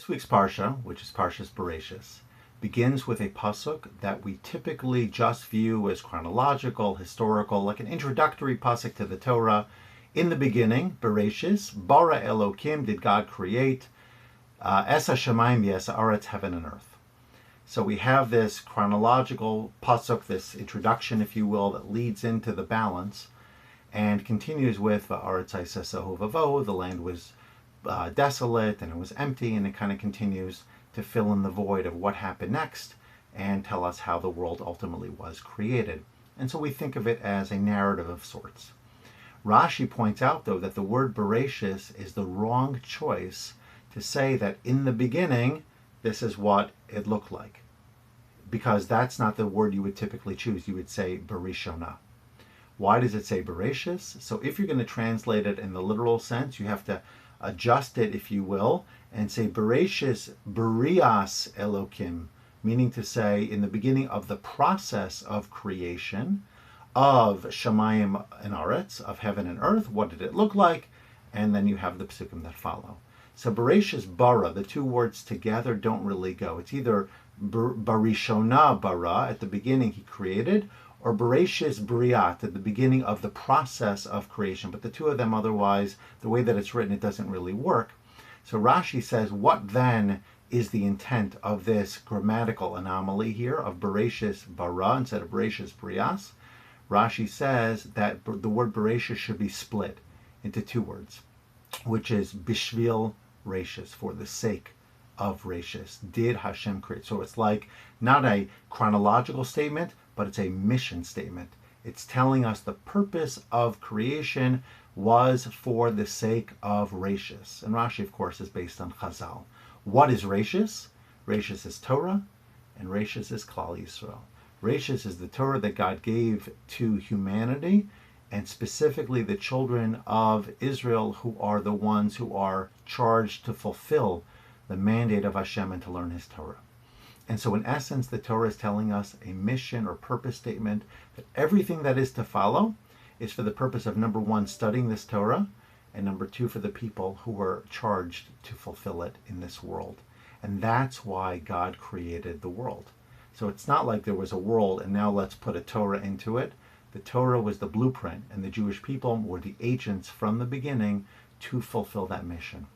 This week's Parsha, which is Parashas Bereishis, begins with a pasuk that we typically just view as chronological, historical, like an introductory pasuk to the Torah. In the beginning, Bereishis, bara Elokim, did God create, es hashamayim v'es haaretz, heaven and earth. So we have this chronological pasuk, this introduction, if you will, that leads into the balance and continues with va'aretz haysa tohu vavohu, the land was desolate and it was empty, and it kind of continues to fill in the void of what happened next and tell us how the world ultimately was created. And so we think of it as a narrative of sorts. Rashi points out, though, that the word Bereishis is the wrong choice to say that in the beginning this is what it looked like, because that's not the word you would typically choose. You would say Berishona. Why does it say Bereishis? So if you're going to translate it in the literal sense, you have to adjust it, if you will, and say Bereishis Berias Elokim, meaning to say in the beginning of the process of creation of Shamayim and Aretz, of heaven and earth. What did it look like? And then you have the psukim that follow. So Bereishis bara, the two words together don't really go. It's either Barishona bara, at the beginning he created, or Bereishis Briat, at the beginning of the process of creation. But the two of them, otherwise, the way that it's written, it doesn't really work. So Rashi says, what then is the intent of this grammatical anomaly here of Bereishis bara instead of Bereishis Brias? Rashi says that the word Bereishis should be split into two words, which is Bishvil Reishis, for the sake of Reishis. Did Hashem create? So it's like not a chronological statement, but it's a mission statement. It's telling us the purpose of creation was for the sake of Reishis. And Rashi, of course, is based on Chazal. What is Reishis? Reishis is Torah, and Reishis is Klal Yisrael. Reishis is the Torah that God gave to humanity, and specifically the children of Israel, who are the ones who are charged to fulfill the mandate of Hashem and to learn His Torah. And so in essence, the Torah is telling us a mission or purpose statement that everything that is to follow is for the purpose of, number one, studying this Torah, and number two, for the people who were charged to fulfill it in this world. And that's why God created the world. So it's not like there was a world and now let's put a Torah into it. The Torah was the blueprint, and the Jewish people were the agents from the beginning to fulfill that mission.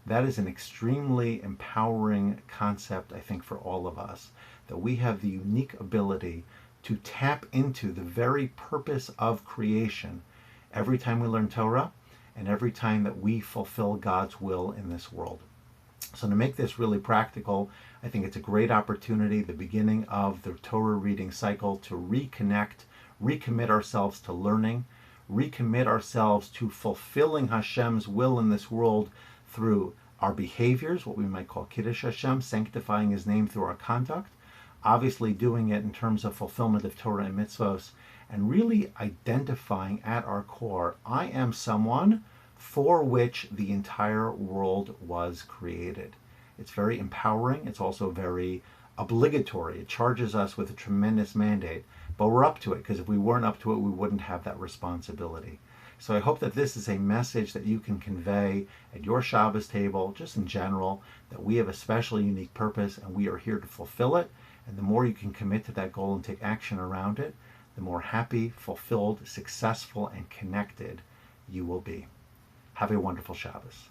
That is an extremely empowering concept, I think, for all of us, that we have the unique ability to tap into the very purpose of creation every time we learn Torah and every time that we fulfill God's will in this world. So to make this really practical, I think it's a great opportunity, the beginning of the Torah reading cycle, to reconnect, recommit ourselves to learning, recommit ourselves to fulfilling Hashem's will in this world through our behaviors, what we might call Kiddush Hashem, sanctifying His name through our conduct, obviously doing it in terms of fulfillment of Torah and mitzvos, and really identifying at our core, I am someone for which the entire world was created. It's very empowering. It's also very obligatory. It charges us with a tremendous mandate, but we're up to it, because if we weren't up to it, we wouldn't have that responsibility. So I hope that this is a message that you can convey at your Shabbos table, just in general, that we have a special, unique purpose and we are here to fulfill it. And the more you can commit to that goal and take action around it, the more happy, fulfilled, successful, and connected you will be. Have a wonderful Shabbos.